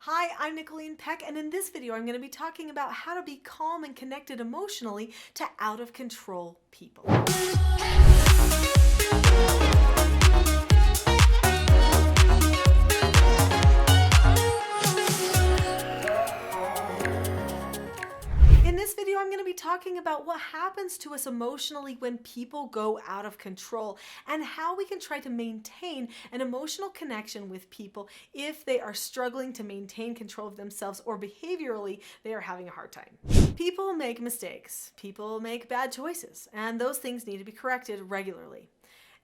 Hi, I'm Nicholeen Peck, and in this video I'm going to be talking about how to be calm and connected emotionally to out-of-control people. In this video, I'm going to be talking about what happens to us emotionally when people go out of control and how we can try to maintain an emotional connection with people if they are struggling to maintain control of themselves or behaviorally they are having a hard time. People make mistakes, people make bad choices, and those things need to be corrected regularly.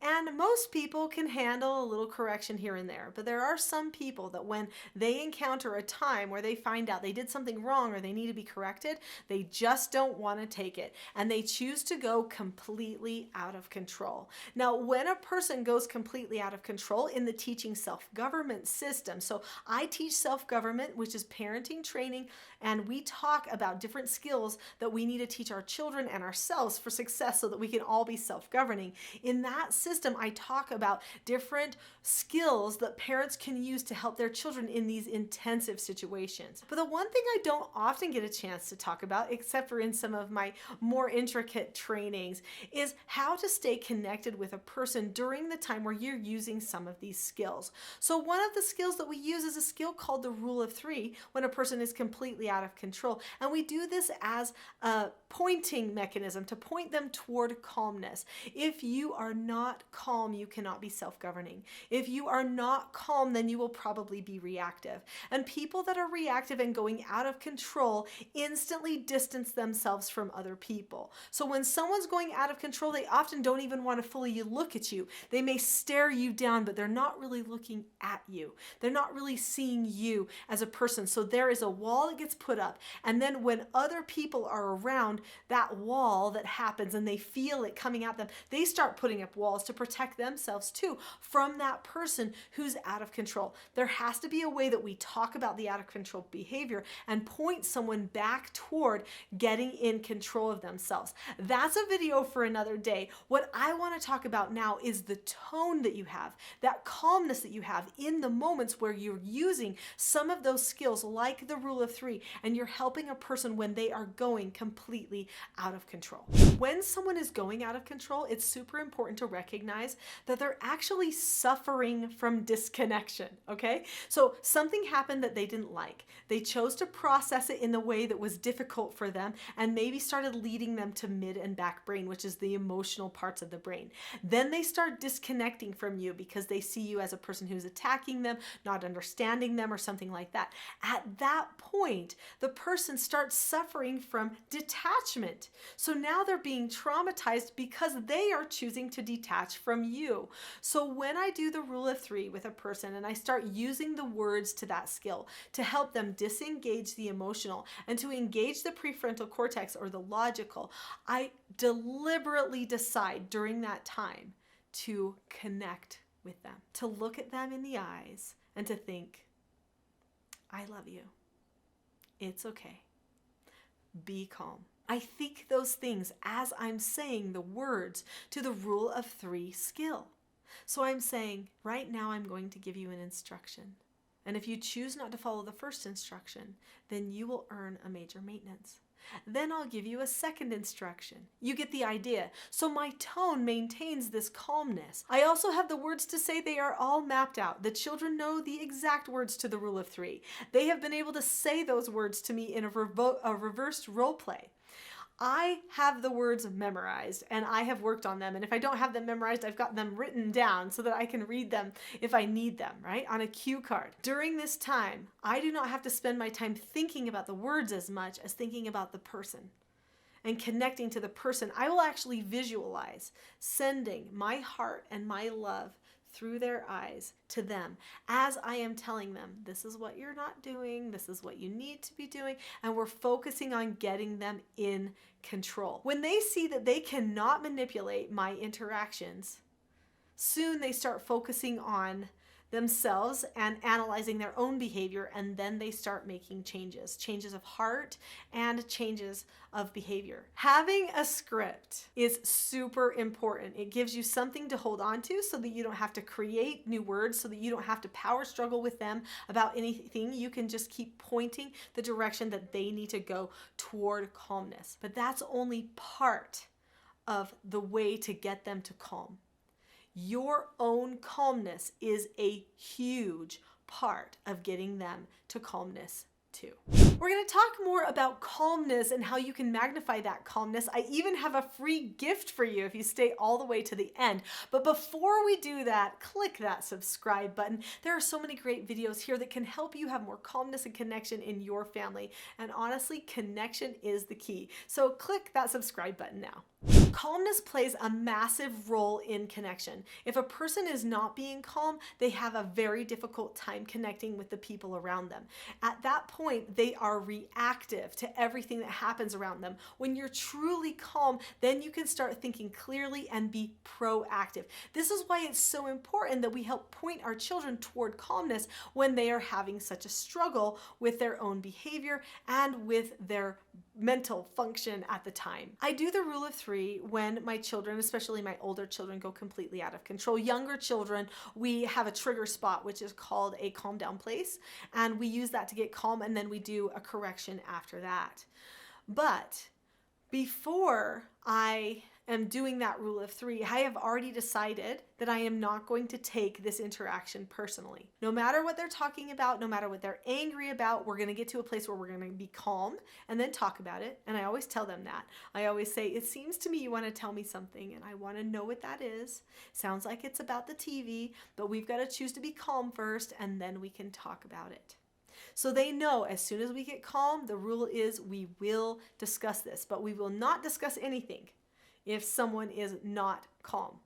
And most people can handle a little correction here and there, but there are some people that when they encounter a time where they find out they did something wrong or they need to be corrected, they just don't want to take it and they choose to go completely out of control. Now, when a person goes completely out of control in the teaching self-government system, so I teach self-government, which is parenting training, and we talk about different skills that we need to teach our children and ourselves for success so that we can all be self-governing. In that system, I talk about different skills that parents can use to help their children in these intensive situations. But the one thing I don't often get a chance to talk about, except for in some of my more intricate trainings, is how to stay connected with a person during the time where you're using some of these skills. So one of the skills that we use is a skill called the rule of three when a person is completely out of control. And we do this as a pointing mechanism to point them toward calmness. If you are not calm, you cannot be self-governing. If you are not calm, then you will probably be reactive. And people that are reactive and going out of control instantly distance themselves from other people. So when someone's going out of control, they often don't even want to fully look at you. They may stare you down, but they're not really looking at you. They're not really seeing you as a person. So there is a wall that gets put up. And then when other people are around that wall that happens and they feel it coming at them, they start putting up walls to protect themselves too from that person who's out of control. There has to be a way that we talk about the out of control behavior and point someone back toward getting in control of themselves. That's a video for another day. What I want to talk about now is the tone that you have, that calmness that you have in the moments where you're using some of those skills like the rule of three and you're helping a person when they are going completely out of control. When someone is going out of control, it's super important to recognize that they're actually suffering from disconnection, okay? So something happened that they didn't like. They chose to process it in the way that was difficult for them and maybe started leading them to mid and back brain, which is the emotional parts of the brain. Then they start disconnecting from you because they see you as a person who's attacking them, not understanding them, or something like that. At that point, the person starts suffering from detachment. So now they're being traumatized because they are choosing to detach from you. So when I do the rule of three with a person and I start using the words to that skill to help them disengage the emotional and to engage the prefrontal cortex or the logical, I deliberately decide during that time to connect with them, to look at them in the eyes and to think, I love you. It's okay. Be calm. I think those things as I'm saying the words to the rule of three skill. So I'm saying, right now I'm going to give you an instruction. And if you choose not to follow the first instruction, then you will earn a major maintenance. Then I'll give you a second instruction. You get the idea. So my tone maintains this calmness. I also have the words to say. They are all mapped out. The children know the exact words to the rule of three. They have been able to say those words to me in a reversed role play. I have the words memorized and I have worked on them. And if I don't have them memorized, I've got them written down so that I can read them if I need them, right? On a cue card. During this time, I do not have to spend my time thinking about the words as much as thinking about the person and connecting to the person. I will actually visualize sending my heart and my love through their eyes to them as I am telling them, this is what you're not doing, this is what you need to be doing, and we're focusing on getting them in control. When they see that they cannot manipulate my interactions, soon they start focusing on themselves and analyzing their own behavior, and then they start making changes of heart and changes of behavior. Having a script is super important. It gives you something to hold on to so that you don't have to create new words, so that you don't have to power struggle with them about anything. You can just keep pointing the direction that they need to go toward calmness. But that's only part of the way to get them to calm. Your own calmness is a huge part of getting them to calmness too. We're going to talk more about calmness and how you can magnify that calmness. I even have a free gift for you if you stay all the way to the end. But before we do that, click that subscribe button. There are so many great videos here that can help you have more calmness and connection in your family. And honestly, connection is the key. So click that subscribe button now. Calmness plays a massive role in connection. If a person is not being calm, they have a very difficult time connecting with the people around them. At that point, they are reactive to everything that happens around them. When you're truly calm, then you can start thinking clearly and be proactive. This is why it's so important that we help point our children toward calmness when they are having such a struggle with their own behavior and with their mental function at the time. I do the rule of 3 when my children, especially my older children, go completely out of control. Younger children, we have a trigger spot, which is called a calm down place, and we use that to get calm, and then we do a correction after that. But before I am doing that rule of 3, I have already decided that I am not going to take this interaction personally. No matter what they're talking about, no matter what they're angry about, we're going to get to a place where we're going to be calm and then talk about it. And I always tell them that. I always say, it seems to me you want to tell me something and I want to know what that is. Sounds like it's about the TV, but we've got to choose to be calm first and then we can talk about it. So they know as soon as we get calm, the rule is we will discuss this, but we will not discuss anything if someone is not calm.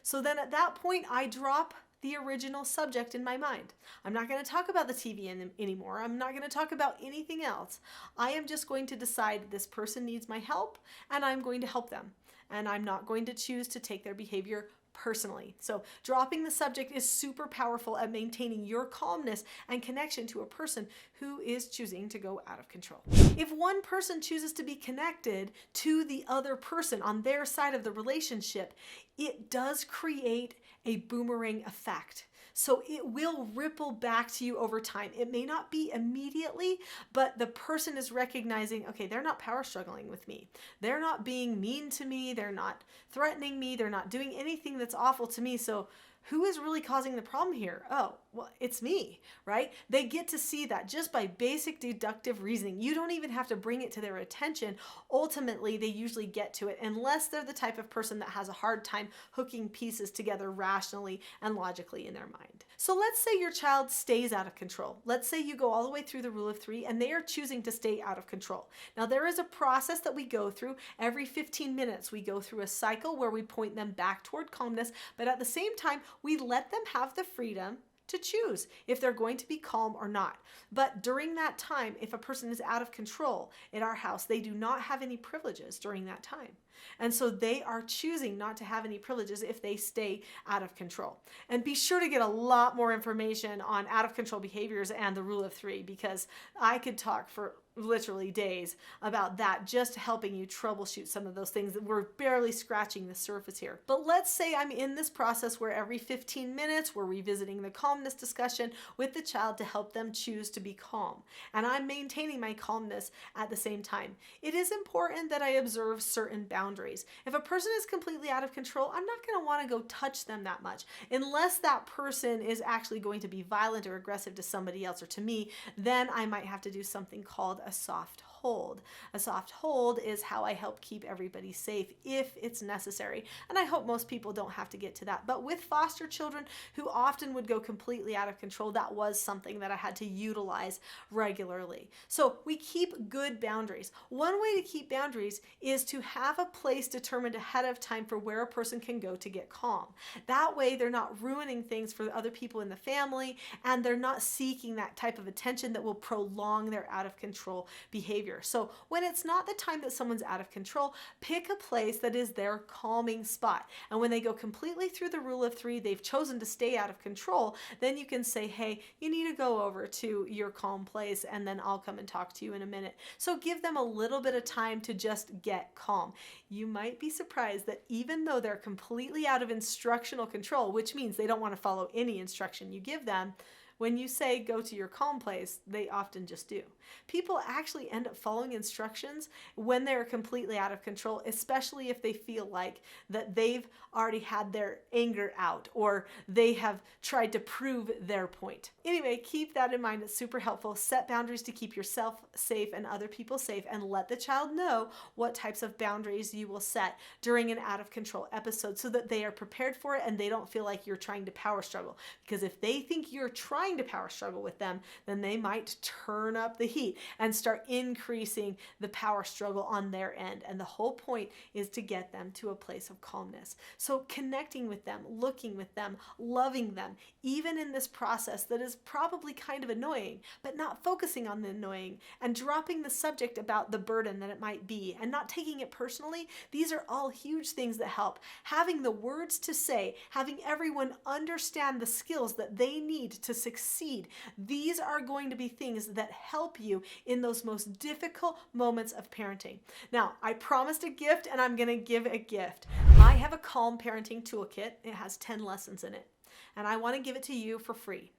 So then at that point, I drop the original subject in my mind. I'm not going to talk about the TV anymore. I'm not going to talk about anything else. I am just going to decide this person needs my help and I'm going to help them. And I'm not going to choose to take their behavior personally. So dropping the subject is super powerful at maintaining your calmness and connection to a person who is choosing to go out of control. If one person chooses to be connected to the other person on their side of the relationship, it does create a boomerang effect. So it will ripple back to you over time. It may not be immediately, but the person is recognizing, okay, they're not power struggling with me. They're not being mean to me. They're not threatening me. They're not doing anything that's awful to me. So who is really causing the problem here? Oh, well, it's me, right? They get to see that just by basic deductive reasoning. You don't even have to bring it to their attention. Ultimately, they usually get to it unless they're the type of person that has a hard time hooking pieces together rationally and logically in their mind. So let's say your child stays out of control. Let's say you go all the way through the rule of 3 and they are choosing to stay out of control. Now, there is a process that we go through. Every 15 minutes, we go through a cycle where we point them back toward calmness, but at the same time, we let them have the freedom to choose if they're going to be calm or not. But during that time, if a person is out of control in our house, they do not have any privileges during that time. And so they are choosing not to have any privileges if they stay out of control. And be sure to get a lot more information on out of control behaviors and the rule of 3, because I could talk for literally days about that, just helping you troubleshoot some of those things that we're barely scratching the surface here. But let's say I'm in this process where every 15 minutes we're revisiting the calmness discussion with the child to help them choose to be calm. And I'm maintaining my calmness at the same time. It is important that I observe certain boundaries. If a person is completely out of control, I'm not going to want to go touch them that much unless that person is actually going to be violent or aggressive to somebody else or to me. Then I might have to do something called a soft hold. A soft hold is how I help keep everybody safe if it's necessary. And I hope most people don't have to get to that. But with foster children who often would go completely out of control, that was something that I had to utilize regularly. So we keep good boundaries. One way to keep boundaries is to have a place determined ahead of time for where a person can go to get calm. That way they're not ruining things for other people in the family, and they're not seeking that type of attention that will prolong their out of control behavior. reminder. So when it's not the time that someone's out of control, pick a place that is their calming spot. And when they go completely through the rule of three, they've chosen to stay out of control, then you can say, hey, you need to go over to your calm place and then I'll come and talk to you in a minute. So give them a little bit of time to just get calm. You might be surprised that even though they're completely out of instructional control, which means they don't want to follow any instruction you give them, when you say go to your calm place, they often just do. People actually end up following instructions when they're completely out of control, especially if they feel like that they've already had their anger out or they have tried to prove their point. Anyway, keep that in mind. It's super helpful. Set boundaries to keep yourself safe and other people safe, and let the child know what types of boundaries you will set during an out of control episode so that they are prepared for it and they don't feel like you're trying to power struggle. Because if they think you're trying to power struggle with them, then they might turn up the heat and start increasing the power struggle on their end. And the whole point is to get them to a place of calmness. So connecting with them, looking with them, loving them, even in this process that is probably kind of annoying, but not focusing on the annoying and dropping the subject about the burden that it might be and not taking it personally. These are all huge things that help. Having the words to say, having everyone understand the skills that they need to succeed. These are going to be things that help you in those most difficult moments of parenting. Now, I promised a gift and I'm going to give a gift. I have a Calm Parenting Toolkit. It has 10 lessons in it, and I want to give it to you for free.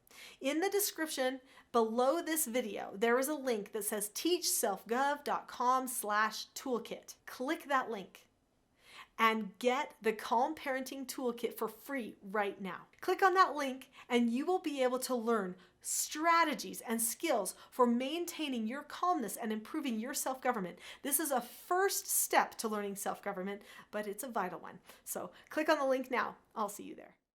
In the description below this video, there is a link that says teachselfgov.com/toolkit. Click that link and get the Calm Parenting Toolkit for free right now. Click on that link and you will be able to learn strategies and skills for maintaining your calmness and improving your self-government. This is a first step to learning self-government, but it's a vital one. So click on the link now. I'll see you there.